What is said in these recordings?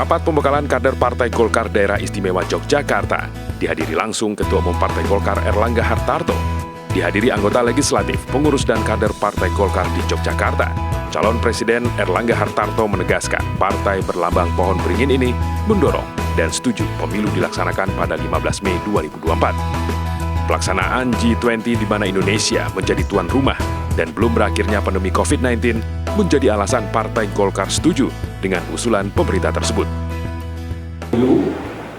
Rapat pembekalan kader Partai Golkar Daerah Istimewa Yogyakarta dihadiri langsung Ketua Umum Partai Golkar Erlangga Hartarto. Dihadiri anggota legislatif, pengurus dan kader Partai Golkar di Yogyakarta. Calon Presiden Erlangga Hartarto menegaskan partai berlambang pohon beringin ini mendorong dan setuju pemilu dilaksanakan pada 15 Mei 2024. Pelaksanaan G20 di mana Indonesia menjadi tuan rumah dan belum berakhirnya pandemi COVID-19 menjadi alasan Partai Golkar setuju dengan usulan pemerintah tersebut.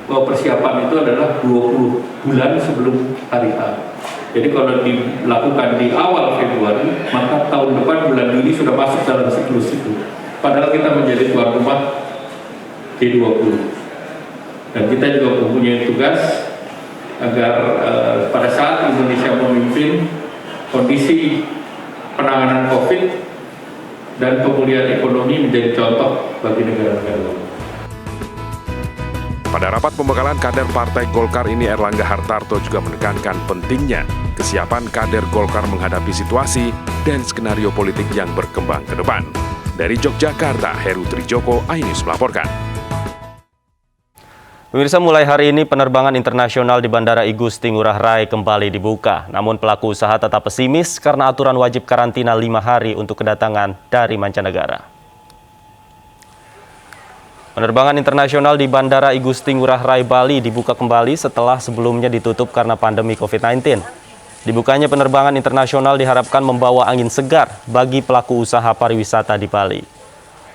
Bahwa persiapan itu adalah 20 bulan sebelum hari H. Jadi kalau dilakukan di awal Februari, maka tahun depan bulan Juni sudah masuk dalam siklus itu. Padahal kita menjadi tuan rumah G20. Dan kita juga mempunyai tugas agar pada saat Indonesia memimpin, kondisi penanganan COVID dan pemulihan ekonomi menjadi contoh bagi negara-negara lain. Pada rapat pembekalan kader Partai Golkar ini, Erlangga Hartarto juga menekankan pentingnya kesiapan kader Golkar menghadapi situasi dan skenario politik yang berkembang ke depan. Dari Yogyakarta, Heru Trijoko, iNews melaporkan. Pemirsa, mulai hari ini penerbangan internasional di Bandara I Gusti Ngurah Rai kembali dibuka. Namun pelaku usaha tetap pesimis karena aturan wajib karantina 5 hari untuk kedatangan dari mancanegara. Penerbangan internasional di Bandara I Gusti Ngurah Rai, Bali dibuka kembali setelah sebelumnya ditutup karena pandemi COVID-19. Dibukanya penerbangan internasional diharapkan membawa angin segar bagi pelaku usaha pariwisata di Bali.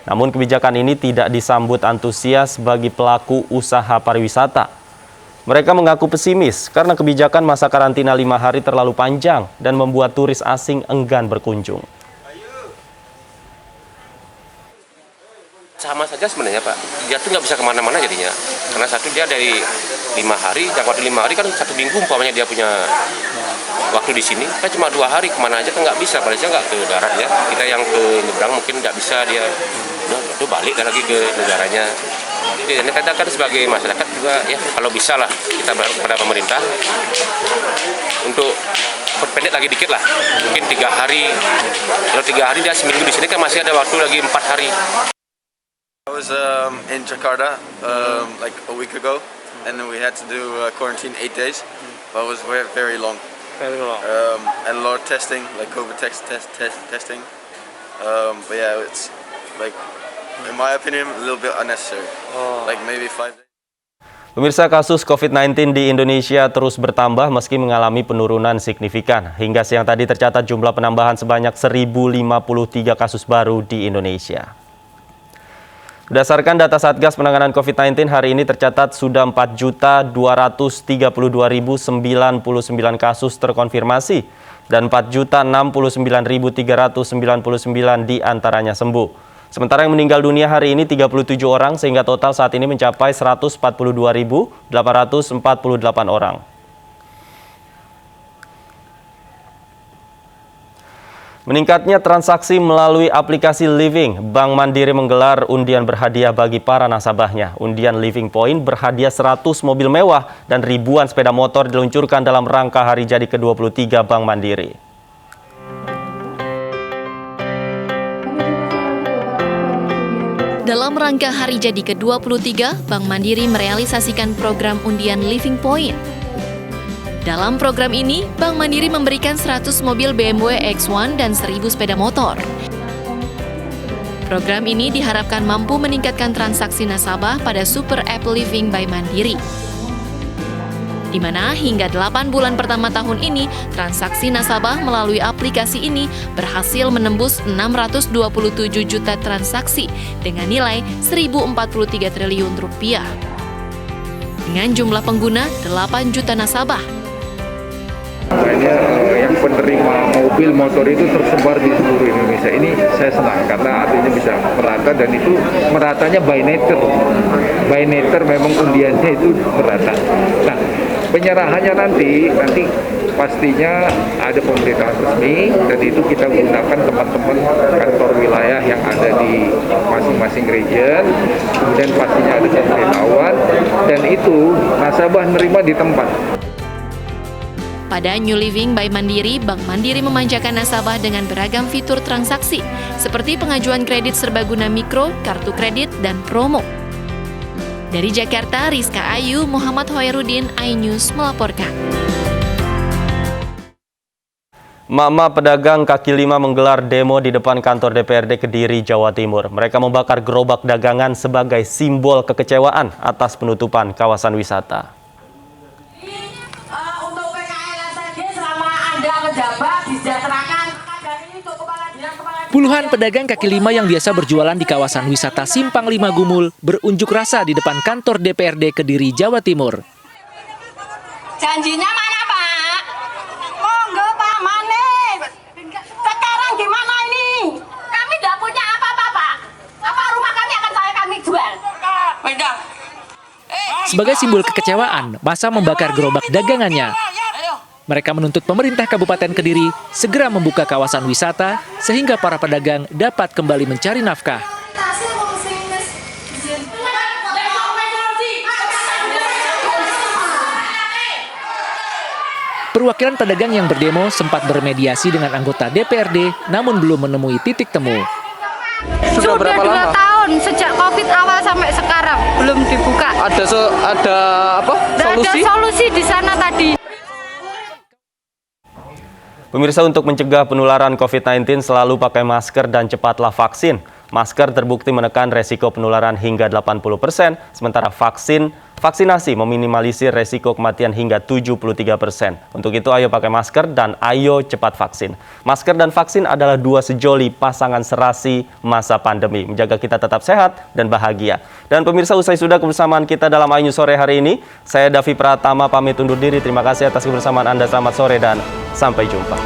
Namun kebijakan ini tidak disambut antusias bagi pelaku usaha pariwisata. Mereka mengaku pesimis karena kebijakan masa karantina 5 hari terlalu panjang dan membuat turis asing enggan berkunjung. Sama saja sebenarnya Pak, dia tuh nggak bisa kemana-mana jadinya. Karena satu dia dari 5 hari, jangka waktu 5 hari kan 1 minggu umpamanya dia punya waktu di sini, kan cuma 2 hari kemana aja kan nggak bisa, padahal nggak ke darat ya. Kita yang ke nyebrang mungkin nggak bisa, dia udah balik lagi ke negaranya. Jadi kita kan sebagai masyarakat juga ya kalau bisa lah kita berharap kepada pemerintah untuk perpendek lagi dikit lah, mungkin 3 hari. Kalau 3 hari dia seminggu di sini kan masih ada waktu lagi 4 hari. I was in Jakarta like a week ago, and then we had to do quarantine 8 days, but it was very long. Very long. And a lot of testing, like COVID testing. But yeah, it's like, in my opinion, a little bit unnecessary. Like maybe 5 days. Pemirsa, kasus COVID-19 di Indonesia terus bertambah meski mengalami penurunan signifikan. Hingga siang tadi tercatat jumlah penambahan sebanyak 1.053 kasus baru di Indonesia. Berdasarkan data Satgas Penanganan COVID-19, hari ini tercatat sudah 4.232.099 kasus terkonfirmasi dan 4.069.399 diantaranya sembuh. Sementara yang meninggal dunia hari ini 37 orang sehingga total saat ini mencapai 142.848 orang. Meningkatnya transaksi melalui aplikasi Living, Bank Mandiri menggelar undian berhadiah bagi para nasabahnya. Undian Living Point berhadiah 100 mobil mewah dan ribuan sepeda motor diluncurkan dalam rangka hari jadi ke-23 Bank Mandiri. Dalam rangka hari jadi ke-23, Bank Mandiri merealisasikan program undian Living Point. Dalam program ini, Bank Mandiri memberikan 100 mobil BMW X1 dan 1.000 sepeda motor. Program ini diharapkan mampu meningkatkan transaksi nasabah pada Super App Living by Mandiri. Di mana hingga 8 bulan pertama tahun ini, transaksi nasabah melalui aplikasi ini berhasil menembus 627 juta transaksi dengan nilai 1.043 triliun rupiah. Dengan jumlah pengguna 8 juta nasabah. Makanya yang penerima mobil motor itu tersebar di seluruh Indonesia. Ini saya senang karena artinya bisa merata dan itu meratanya by nature. By nature memang undiannya itu merata. Nah, penyerahannya nanti pastinya ada pemberitahuan resmi dan itu kita gunakan teman-teman kantor wilayah yang ada di masing-masing region. Kemudian pastinya ada pemberitahuan dan itu nasabah nerima di tempat. Pada New Living by Mandiri, Bank Mandiri memanjakan nasabah dengan beragam fitur transaksi, seperti pengajuan kredit serbaguna mikro, kartu kredit, dan promo. Dari Jakarta, Rizka Ayu, Muhammad Hoirudin, iNews melaporkan. Mama pedagang kaki lima menggelar demo di depan kantor DPRD Kediri, Jawa Timur. Mereka membakar gerobak dagangan sebagai simbol kekecewaan atas penutupan kawasan wisata. Untuk PKL selama Anda menjabat disejahterakan. Puluhan pedagang kaki lima yang biasa berjualan di kawasan wisata Simpang 5 Gumul berunjuk rasa di depan kantor DPRD Kediri, Jawa Timur. Janjinya mana, Pak? Monggo, Pak, mana? Sekarang gimana ini? Kami tidak punya apa-apa, Pak. Apa rumah kami akan kami jual? Beda. Sebagai simbol kekecewaan, massa membakar gerobak dagangannya. Mereka menuntut pemerintah Kabupaten Kediri segera membuka kawasan wisata sehingga para pedagang dapat kembali mencari nafkah. Perwakilan pedagang yang berdemo sempat bermediasi dengan anggota DPRD namun belum menemui titik temu. Sudah berapa lama? 2 tahun sejak Covid awal sampai sekarang belum dibuka. Ada apa? Solusi? Ada solusi di sana tadi. Pemirsa, untuk mencegah penularan COVID-19 selalu pakai masker dan cepatlah vaksin. Masker terbukti menekan resiko penularan hingga 80%, sementara vaksinasi meminimalisir resiko kematian hingga 73%. Untuk itu ayo pakai masker dan ayo cepat vaksin. Masker dan vaksin adalah dua sejoli pasangan serasi masa pandemi, menjaga kita tetap sehat dan bahagia. Dan pemirsa, usai sudah kebersamaan kita dalam iNews sore hari ini, saya Davi Pratama pamit undur diri. Terima kasih atas kebersamaan Anda, selamat sore dan sampai jumpa.